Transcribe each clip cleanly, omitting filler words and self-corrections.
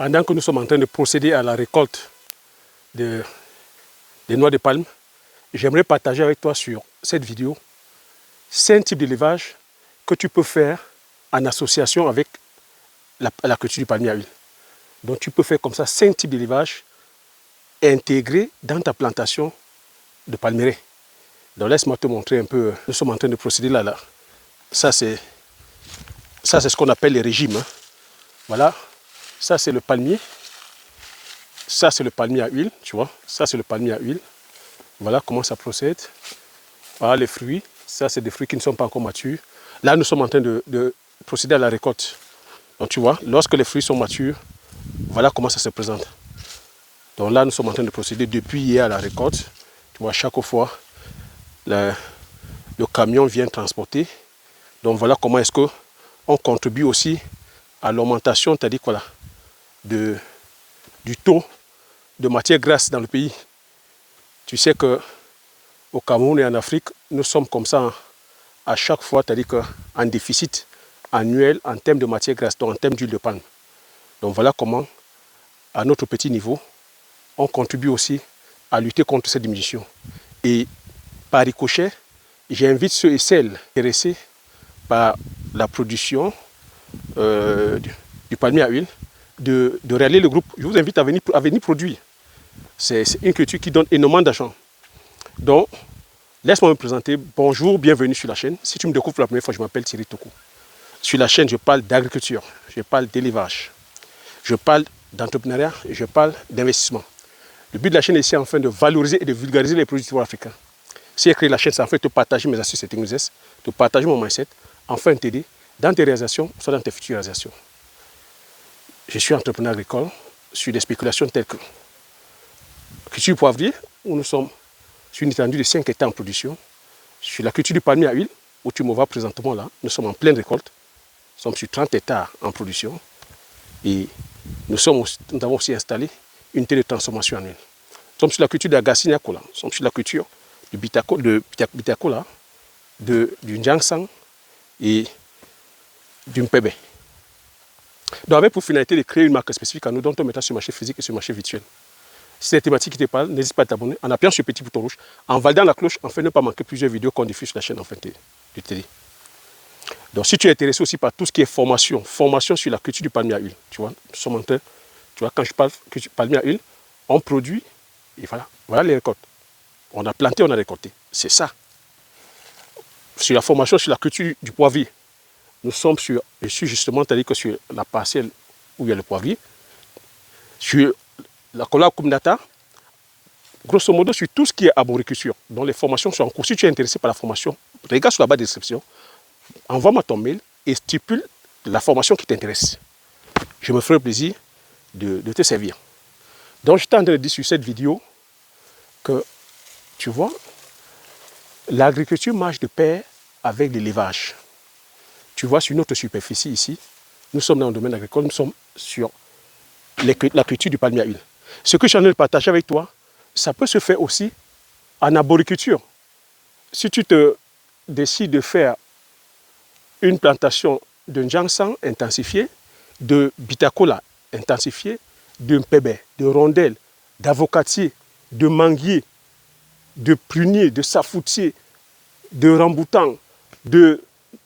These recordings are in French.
Pendant que nous sommes en train de procéder à la récolte des noix de palme, j'aimerais partager avec toi sur cette vidéo 5 types d'élevage que tu peux faire en association avec la culture du palmier à huile. Donc tu peux faire comme ça 5 types d'élevage intégrés dans ta plantation de palmiers. Donc laisse-moi te montrer un peu, nous sommes en train de procéder là. Ça c'est ce qu'on appelle les régimes. Hein. Voilà, ça c'est le palmier. Ça c'est le palmier à huile, tu vois. Ça c'est le palmier à huile. Voilà comment ça procède. Voilà les fruits. Ça c'est des fruits qui ne sont pas encore matures. Là nous sommes en train de procéder à la récolte. Donc tu vois, lorsque les fruits sont matures, voilà comment ça se présente. Donc là nous sommes en train de procéder depuis hier à la récolte. Tu vois, chaque fois, le camion vient transporter. Donc voilà comment est-ce qu'on contribue aussi à l'augmentation, c'est-à-dire voilà, du taux de matière grasse dans le pays. Tu sais qu'au Cameroun et en Afrique, nous sommes comme ça à chaque fois, c'est-à-dire qu'en déficit annuel en termes de matière grasse, donc en termes d'huile de palme. Donc voilà comment, à notre petit niveau, on contribue aussi à lutter contre cette diminution. Et par ricochet, j'invite ceux et celles intéressés par la production du palmier à huile de réaliser le groupe. Je vous invite à venir produire. C'est une culture qui donne énormément d'argent. Donc, laisse-moi me présenter. Bonjour, bienvenue sur la chaîne. Si tu me découvres pour la première fois, je m'appelle Thierry Toko. Sur la chaîne, je parle d'agriculture, je parle d'élevage, je parle d'entrepreneuriat et je parle d'investissement. Le but de la chaîne est ici afin de valoriser et de vulgariser les produits africains. Si j'ai créé la chaîne, c'est en fait de partager mes astuces et techniques, de partager mon mindset, afin de t'aider dans tes réalisations, soit dans tes futures réalisations. Je suis entrepreneur agricole sur des spéculations telles que culture poivrier, où nous sommes sur une étendue de 5 hectares en production, sur la culture du palmier à huile, où tu me vois présentement là, nous sommes en pleine récolte, nous sommes sur 30 hectares en production, et nous avons aussi installé une unité de transformation en huile. Nous sommes sur la culture de la Gassinia Cola, nous sommes sur la culture du Bitacola, du Njangsang et du Mpebe. Donc avec pour finalité de créer une marque spécifique à nous dont on mettra sur le marché physique et sur le marché virtuel. Si c'est la thématique qui te parle, n'hésite pas à t'abonner en appuyant sur le petit bouton rouge, en validant la cloche, afin de ne pas manquer plusieurs vidéos qu'on diffuse sur la chaîne en fin de télé. Donc si tu es intéressé aussi par tout ce qui est formation sur la culture du palmier à huile, tu vois, nous sommes en train, tu vois, quand je parle de palmier à huile, on produit, et voilà les récoltes. On a planté, on a récolté. C'est ça. Sur la formation sur la culture du poivrier, je suis justement, c'est-à-dire que sur la parcelle où il y a le poivrier, sur la Cola Kumdata, grosso modo sur tout ce qui est arboriculture, dont les formations sont en cours. Si tu es intéressé par la formation, regarde sur la barre de description, envoie-moi ton mail et stipule la formation qui t'intéresse. Je me ferai plaisir de te servir. Donc je t'ai dit sur cette vidéo que, tu vois, l'agriculture marche de pair avec l'élevage. Tu vois, sur notre superficie ici, nous sommes dans le domaine agricole, nous sommes sur la culture du palmier à huile. Ce que je suis en train de partager avec toi, ça peut se faire aussi en arboriculture. Si tu te décides de faire une plantation de Njangsang intensifiée, de Bitacola intensifiée, de Mpebe, de rondelles, d'avocatier, de manguier, de prunier, de safoutier, de ramboutan,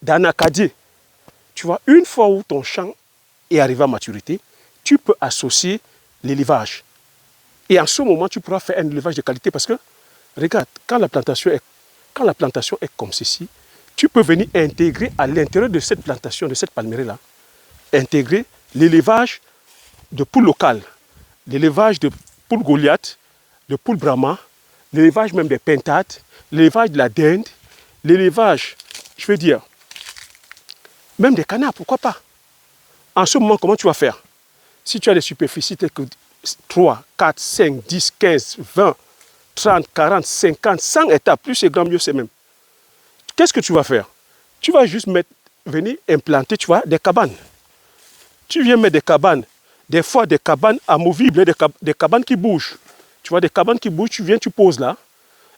d'anacadier. Tu vois, une fois où ton champ est arrivé à maturité, tu peux associer l'élevage. Et en ce moment, tu pourras faire un élevage de qualité parce que, regarde, quand la plantation est comme ceci, tu peux venir intégrer à l'intérieur de cette plantation, de cette palmeraie-là, intégrer l'élevage de poules locales, l'élevage de poules Goliath, de poules Brahma, l'élevage même des pentades, l'élevage de la dinde, l'élevage, je veux dire, même des canards, pourquoi pas? En ce moment, comment tu vas faire? Si tu as des superficies telles que 3, 4, 5, 10, 15, 20, 30, 40, 50, 100 hectares, plus c'est grand, mieux c'est même. Qu'est-ce que tu vas faire? Tu vas juste venir implanter, tu vois, des cabanes. Tu viens mettre des cabanes, des fois des cabanes amovibles, des cabanes qui bougent. Tu vois, des cabanes qui bougent, tu viens, tu poses là.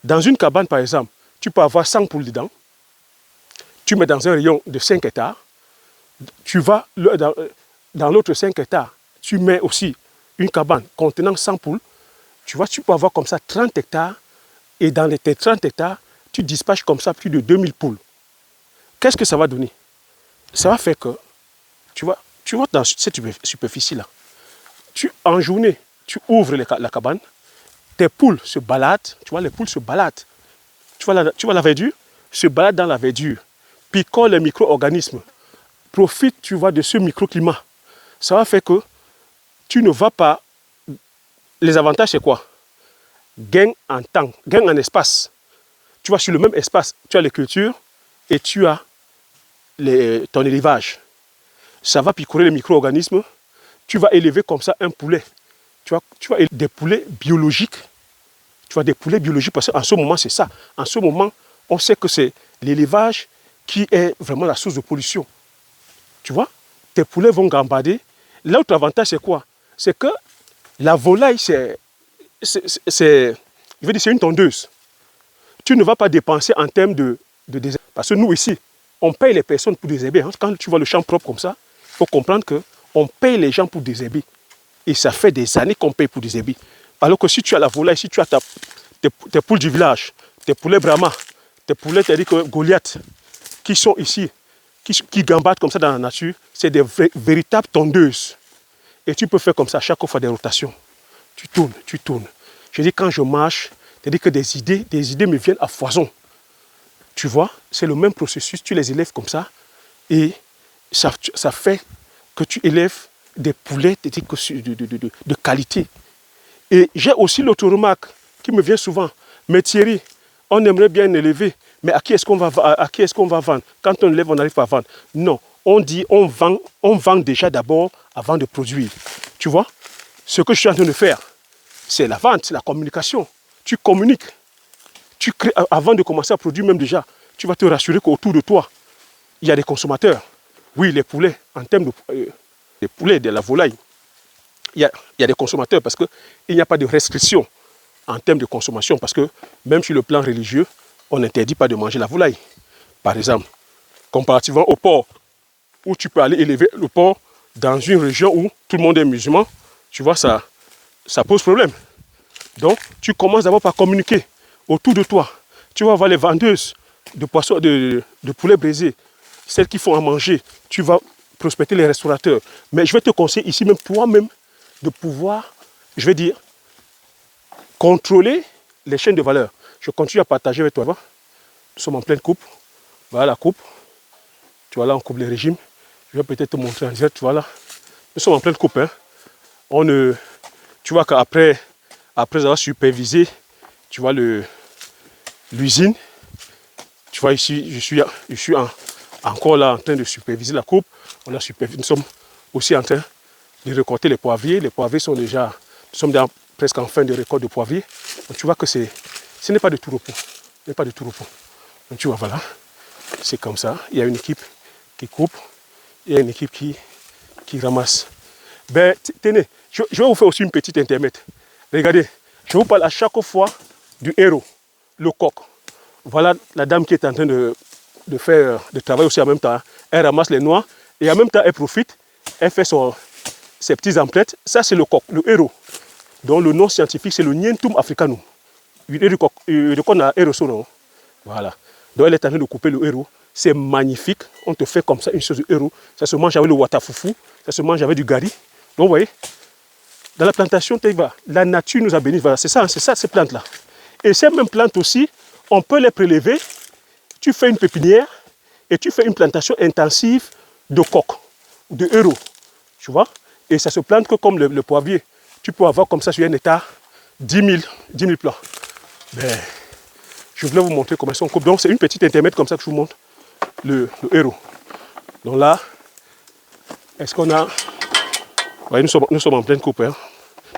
Dans une cabane, par exemple, tu peux avoir 100 poules dedans. Tu mets dans un rayon de 5 hectares. Tu vas dans l'autre 5 hectares, tu mets aussi une cabane contenant 100 poules, tu vois, tu peux avoir comme ça 30 hectares. Et dans tes 30 hectares, tu dispatches comme ça plus de 2000 poules. Qu'est-ce que ça va donner? Ça va faire que, tu vois dans cette superficie-là, en journée, tu ouvres la cabane, tes poules se baladent, tu vois, les poules se baladent. Tu vois la verdure? Se baladent dans la verdure. Puis quand les micro-organismes profitent, tu vois, de ce microclimat, ça va faire que tu ne vas pas... Les avantages, c'est quoi? Gain en temps, gain en espace. Tu vois, sur le même espace, tu as les cultures et tu as ton élevage. Ça va picorer les micro-organismes. Tu vas élever comme ça un poulet. Tu vas élever des poulets biologiques. Tu vois, des poulets biologiques, parce qu'en ce moment, c'est ça. En ce moment, on sait que c'est l'élevage qui est vraiment la source de pollution. Tu vois, tes poulets vont gambader. L'autre avantage, c'est quoi? C'est que la volaille, c'est une tondeuse. Tu ne vas pas dépenser en termes de désherbage. Parce que nous, ici, on paye les personnes pour désherber. Quand tu vois le champ propre comme ça, il faut comprendre qu'on paye les gens pour désherber. Et ça fait des années qu'on paye pour désherber. Alors que si tu as la volaille, si tu as tes poules du village, tes poulets Brahma, tes poulets Goliath, qui sont ici, qui gambadent comme ça dans la nature, c'est des véritables tondeuses. Et tu peux faire comme ça chaque fois des rotations. Tu tournes, tu tournes. Je dis, quand je marche, c'est-à-dire que des idées me viennent à foison. Tu vois, c'est le même processus, tu les élèves comme ça, et ça fait que tu élèves des poulets de qualité. Et j'ai aussi l'autre remarque qui me vient souvent. Mais Thierry, on aimerait bien élever, mais à qui est-ce qu'on va vendre? Quand on élève, on n'arrive pas à vendre. Non, on dit on vend déjà d'abord avant de produire. Tu vois, ce que je suis en train de faire, c'est la vente, c'est la communication. Tu communiques. Tu crées, avant de commencer à produire même déjà, tu vas te rassurer qu'autour de toi, il y a des consommateurs. Oui, les poulets, en termes des poulets, de la volaille, il y a des consommateurs parce qu'il n'y a pas de restriction en termes de consommation. Parce que même sur le plan religieux, on n'interdit pas de manger la volaille. Par exemple, comparativement au porc, où tu peux aller élever le porc dans une région où tout le monde est musulman, tu vois, ça pose problème. Donc, tu commences d'abord par communiquer autour de toi. Tu vas voir les vendeuses de poissons, de poulets braisés, celles qui font à manger. Tu vas prospecter les restaurateurs. Mais je vais te conseiller ici même toi-même de pouvoir, je vais dire, contrôler les chaînes de valeur. Je continue à partager avec toi. Nous sommes en pleine coupe. Voilà la coupe. Tu vois là, on coupe les régimes. Je vais peut-être te montrer en direct. Tu vois là. Nous sommes en pleine coupe. Hein. Tu vois qu'après avoir supervisé, tu vois l'usine. Tu vois ici, je suis encore là en train de superviser la coupe. Nous sommes aussi en train de récolter les poivriers. Les poivriers sont déjà, nous sommes presque en fin de récolte de poivriers. Donc tu vois que ce n'est pas de tout repos. Ce n'est pas de tout repos. Donc tu vois, voilà, c'est comme ça. Il y a une équipe qui coupe, il y a une équipe qui ramasse. Ben, tenez, je vais vous faire aussi une petite intermède. Regardez, je vous parle à chaque fois du héros, le coq. Voilà la dame qui est en train de travailler aussi en même temps. Elle ramasse les noix et en même temps elle profite. Elle fait ses petits emplettes. Ça c'est le coq, le héros. Donc le nom scientifique c'est le Nyentum africanum. Le coq a héros. Voilà. Donc elle est en train de couper le héros. C'est magnifique. On te fait comme ça une chose de héros. Ça se mange avec le watafoufou. Ça se mange avec du gari. Donc vous voyez, dans la plantation, la nature nous a bénis. Voilà, c'est ça ces plantes-là. Et ces mêmes plantes aussi, on peut les prélever. Tu fais une pépinière et tu fais une plantation intensive de coq, de héros. Tu vois? Et ça se plante que comme le poivrier. Tu peux avoir comme ça sur un hectare 10 000 plants. Ben, je voulais vous montrer comment on coupe. Donc c'est une petite intermède comme ça que je vous montre le héros. Donc là, est-ce qu'on a... Ouais, nous sommes en pleine coupe. Hein.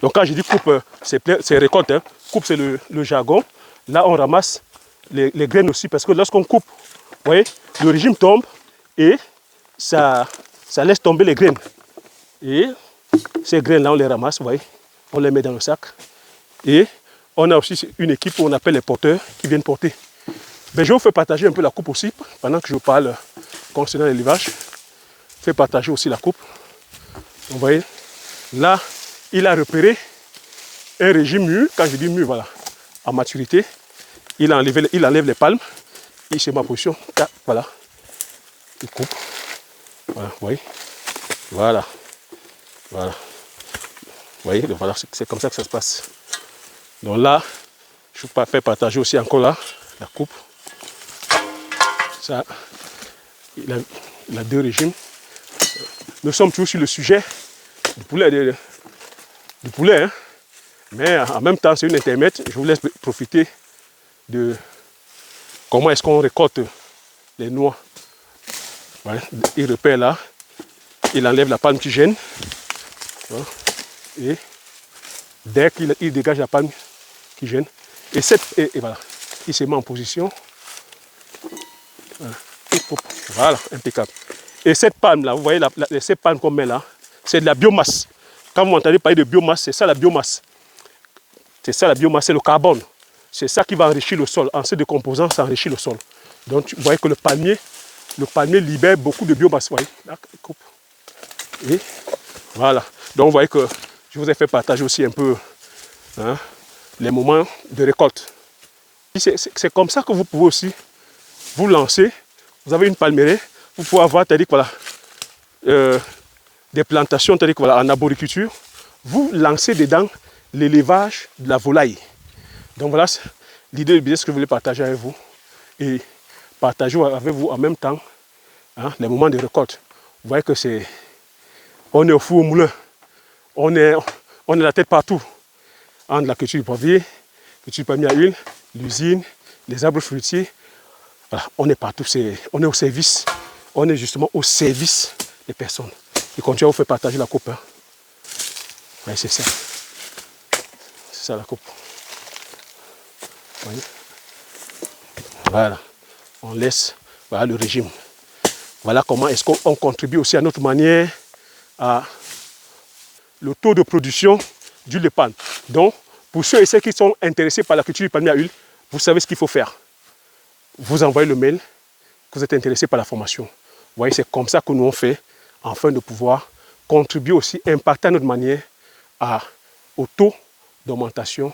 Donc quand je dis coupe, c'est récolte. Hein. Coupe, c'est le jargon. Là, on ramasse les graines aussi. Parce que lorsqu'on coupe, vous voyez, le régime tombe et ça laisse tomber les graines. Et ces graines-là, on les ramasse, vous voyez. On les met dans le sac. Et on a aussi une équipe où on appelle les porteurs qui viennent porter. Ben, je vais vous faire partager un peu la coupe aussi. Pendant que je parle concernant l'élevage. Je vais partager aussi la coupe. Vous voyez. Là, il a repéré un régime mûr. Quand je dis mûr, voilà, à maturité, il enlève les palmes. Il se met en position. Voilà. Il coupe. Voilà, vous voyez. Voilà. Voilà. Vous voyez, voilà, c'est comme ça que ça se passe. Donc là, je vais faire partager aussi encore là, la coupe. Ça, il a deux régimes. Nous sommes toujours sur le sujet du poulet, hein. Mais en même temps, c'est une intermède. Je vous laisse profiter de comment est-ce qu'on récolte les noix. Voilà. Il repère là, il enlève la palme qui gêne. Voilà. Et dès qu'il dégage la palme qui gêne, et voilà, il se met en position. Voilà, voilà, impeccable. Et cette palme là, vous voyez cette palme qu'on met là, c'est de la biomasse. Quand vous entendez parler de biomasse, c'est ça la biomasse. C'est ça la biomasse, c'est le carbone. C'est ça qui va enrichir le sol. En se décomposant, ça enrichit le sol. Donc vous voyez que le palmier libère beaucoup de biomasse. Vous voyez, là, il coupe. Et voilà. Donc vous voyez que je vous ai fait partager aussi un peu, hein, les moments de récolte. C'est comme ça que vous pouvez aussi vous lancer. Vous avez une palmeraie, vous pouvez avoir, voilà, des plantations, voilà, en arboriculture. Vous lancez dedans l'élevage de la volaille. Donc voilà l'idée du business que je voulais partager avec vous. Et partager avec vous en même temps, hein, les moments de récolte. Vous voyez que on est au four au moulin. On est la tête partout. Entre la culture du poivrier, culture du palmier à huile, l'usine, les arbres fruitiers. Voilà, on est partout. On est au service. On est justement au service des personnes. Et continue à vous faire partager la coupe. Hein. Ouais, c'est ça. C'est ça la coupe. Voyez. Voilà. On laisse, voilà le régime. Voilà comment est-ce qu'on contribue aussi à notre manière à le taux de production d'huile de palme. Donc, pour ceux et celles qui sont intéressés par la culture du palmier à huile, vous savez ce qu'il faut faire. Vous envoyez le mail que vous êtes intéressé par la formation. Vous voyez, c'est comme ça que nous on fait, afin de pouvoir contribuer aussi, impacter à notre manière au taux d'augmentation,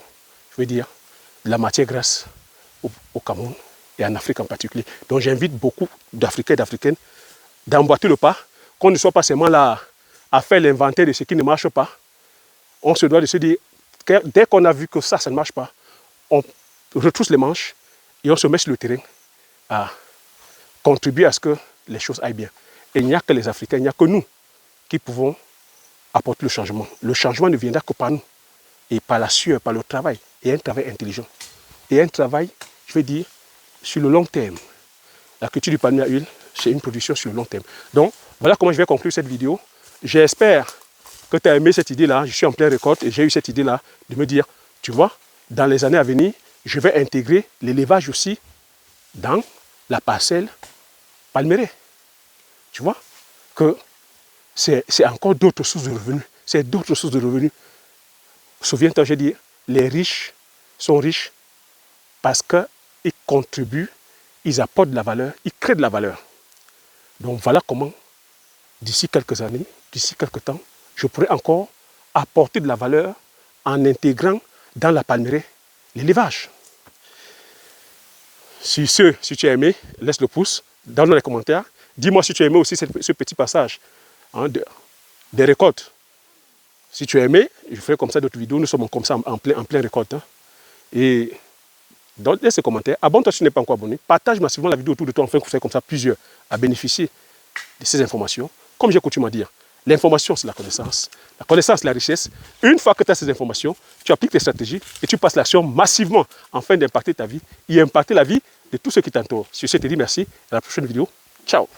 je veux dire, de la matière grasse au Cameroun et en Afrique en particulier. Donc j'invite beaucoup d'Africains et d'Africaines d'emboîter le pas, qu'on ne soit pas seulement là à faire l'inventaire de ce qui ne marche pas. On se doit de se dire, que dès qu'on a vu que ça ne marche pas, on retrousse les manches et on se met sur le terrain à contribuer à ce que les choses aillent bien. Et il n'y a que les Africains, il n'y a que nous qui pouvons apporter le changement. Le changement ne viendra que par nous et par la sueur, par le travail, et un travail intelligent. Et un travail, je vais dire, sur le long terme. La culture du palmier à huile, c'est une production sur le long terme. Donc, voilà comment je vais conclure cette vidéo. J'espère que tu as aimé cette idée-là. Je suis en pleine récolte et j'ai eu cette idée-là de me dire, tu vois, dans les années à venir, je vais intégrer l'élevage aussi dans la parcelle palmeraie. Tu vois que c'est encore d'autres sources de revenus. C'est d'autres sources de revenus. Souviens-toi, j'ai dit, les riches sont riches parce qu'ils contribuent, ils apportent de la valeur, ils créent de la valeur. Donc voilà comment, d'ici quelques années, d'ici quelques temps, je pourrais encore apporter de la valeur en intégrant dans la palmeraie l'élevage. Si tu as aimé, laisse le pouce, donne dans les commentaires. Dis-moi si tu as aimé aussi ce petit passage, hein, des récoltes. Si tu as aimé, je ferai comme ça d'autres vidéos. Nous sommes comme ça en plein récolte. Hein. Et laisse les commentaires. Abonne-toi si tu n'es pas encore abonné. Partage massivement la vidéo autour de toi afin que vous soyez comme ça plusieurs à bénéficier de ces informations. Comme j'ai coutume à dire, l'information c'est la connaissance. La connaissance c'est la richesse. Une fois que tu as ces informations, tu appliques tes stratégies et tu passes l'action massivement afin d'impacter ta vie et impacter la vie de tous ceux qui t'entourent. Sur ce, je te dis merci. À la prochaine vidéo. Ciao.